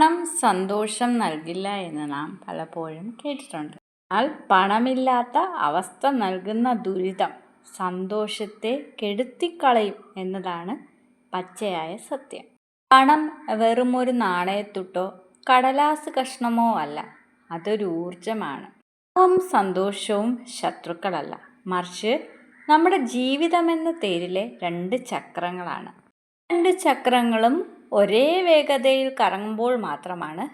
പണം സന്തോഷം നൽകില്ല എന്ന് നാം പലപ്പോഴും കേട്ടിട്ടുണ്ട്. എന്നാൽ പണമില്ലാത്ത അവസ്ഥ നൽകുന്ന ദുരിതം സന്തോഷത്തെ കെടുത്തിക്കളയും എന്നതാണ് പച്ചയായ സത്യം. പണം വെറുമൊരു നാണയത്തുട്ടോ കടലാസ് കഷ്ണമോ അല്ല, അതൊരു ഊർജമാണ്. പണവും സന്തോഷവും ശത്രുക്കളല്ല, മറിച്ച് നമ്മുടെ ജീവിതമെന്ന തേരിലെ രണ്ട് ചക്രങ്ങളാണ്. രണ്ട് ചക്രങ്ങളും ഒരേ വേഗതയിൽ കറങ്ങുമ്പോൾ മാത്രമാണ്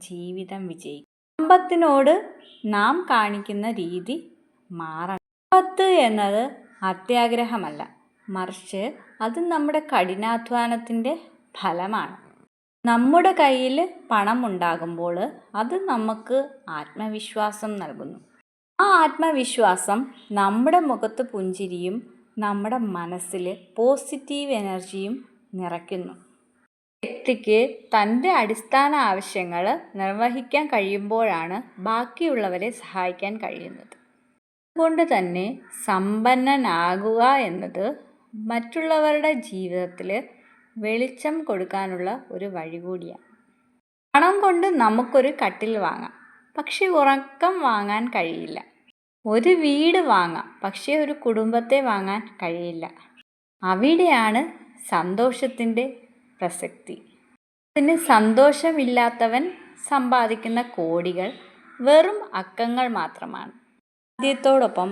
ജീവിതം വിജയിക്കുക. സമ്പത്തിനോട് നാം കാണിക്കുന്ന രീതി മാറണം. സമ്പത്ത് എന്നത് അത്യാഗ്രഹമല്ല, മറിച്ച് അത് നമ്മുടെ കഠിനാധ്വാനത്തിൻ്റെ ഫലമാണ്. നമ്മുടെ കയ്യിൽ പണം ഉണ്ടാകുമ്പോൾ അത് നമുക്ക് ആത്മവിശ്വാസം നൽകുന്നു. ആ ആത്മവിശ്വാസം നമ്മുടെ മുഖത്ത് പുഞ്ചിരിയും നമ്മുടെ മനസ്സിൽ പോസിറ്റീവ് എനർജിയും നിറയ്ക്കുന്നു. വ്യക്തിക്ക് തൻ്റെ അടിസ്ഥാന ആവശ്യങ്ങൾ നിർവഹിക്കാൻ കഴിയുമ്പോഴാണ് ബാക്കിയുള്ളവരെ സഹായിക്കാൻ കഴിയുന്നത്. അതുകൊണ്ട് തന്നെ സമ്പന്നനാകുക എന്നത് മറ്റുള്ളവരുടെ ജീവിതത്തിൽ വെളിച്ചം കൊടുക്കാനുള്ള ഒരു വഴി കൂടിയാണ്. പണം കൊണ്ട് നമുക്കൊരു കട്ടിൽ വാങ്ങാം, പക്ഷെ ഉറക്കം വാങ്ങാൻ കഴിയില്ല. ഒരു വീട് വാങ്ങാം, പക്ഷേ ഒരു കുടുംബത്തെ വാങ്ങാൻ കഴിയില്ല. അവിടെയാണ് സന്തോഷത്തിൻ്റെ പ്രസക്തി. അതിന് സന്തോഷമില്ലാത്തവൻ സമ്പാദിക്കുന്ന കോടികൾ വെറും അക്കങ്ങൾ മാത്രമാണ്. ആദ്യത്തോടൊപ്പം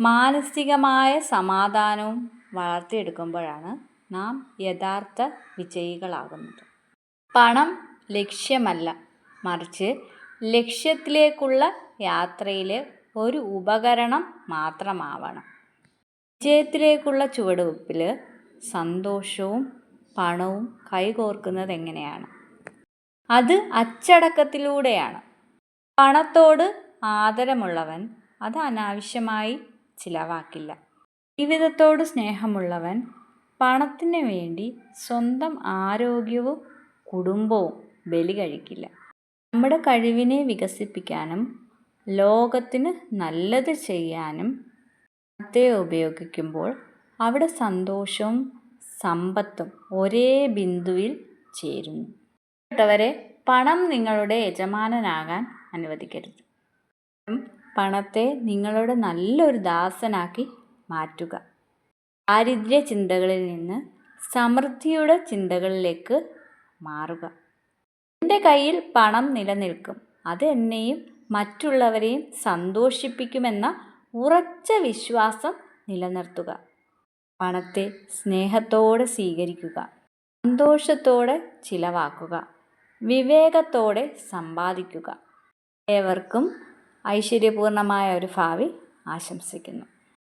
മാനസികമായ സമാധാനവും വളർത്തിയെടുക്കുമ്പോഴാണ് നാം യഥാർത്ഥ വിജയികളാകുന്നത്. പണം ലക്ഷ്യമല്ല, മറിച്ച് ലക്ഷ്യത്തിലേക്കുള്ള യാത്രയിലെ ഒരു ഉപകരണം മാത്രമാവണം. വിജയത്തിലേക്കുള്ള ചുവടുവെപ്പിൽ സന്തോഷവും പണവും കൈകോർക്കുന്നത് എങ്ങനെയാണ്? അത് അച്ചടക്കത്തിലൂടെയാണ്. പണത്തോട് ആദരമുള്ളവൻ അത് അനാവശ്യമായി ചിലവാക്കില്ല. ജീവിതത്തോട് സ്നേഹമുള്ളവൻ പണത്തിന് വേണ്ടി സ്വന്തം ആരോഗ്യവും കുടുംബവും ബലി കഴിക്കില്ല. നമ്മുടെ കഴിവിനെ വികസിപ്പിക്കാനും ലോകത്തിന് നല്ലത് ചെയ്യാനും പണത്തെ ഉപയോഗിക്കുമ്പോൾ അവിടെ സന്തോഷവും സമ്പത്തും ഒരേ ബിന്ദുവിൽ ചേരുന്നു. പ്രിയപ്പെട്ടവരെ, പണം നിങ്ങളുടെ യജമാനനാകാൻ അനുവദിക്കരുത്. പണത്തെ നിങ്ങളുടെ നല്ലൊരു ദാസനാക്കി മാറ്റുക. ദാരിദ്ര്യ ചിന്തകളിൽ നിന്ന് സമൃദ്ധിയുടെ ചിന്തകളിലേക്ക് മാറുക. എൻ്റെ കയ്യിൽ പണം നിലനിൽക്കും, അത് എന്നെയും മറ്റുള്ളവരെയും സന്തോഷിപ്പിക്കുമെന്ന ഉറച്ച വിശ്വാസം നിലനിർത്തുക. പണത്തെ സ്നേഹത്തോടെ സ്വീകരിക്കുക, സന്തോഷത്തോടെ ചിലവാക്കുക, വിവേകത്തോടെ സമ്പാദിക്കുക. ഏവർക്കും ഐശ്വര്യപൂർണമായ ഒരു ഭാവി ആശംസിക്കുന്നു.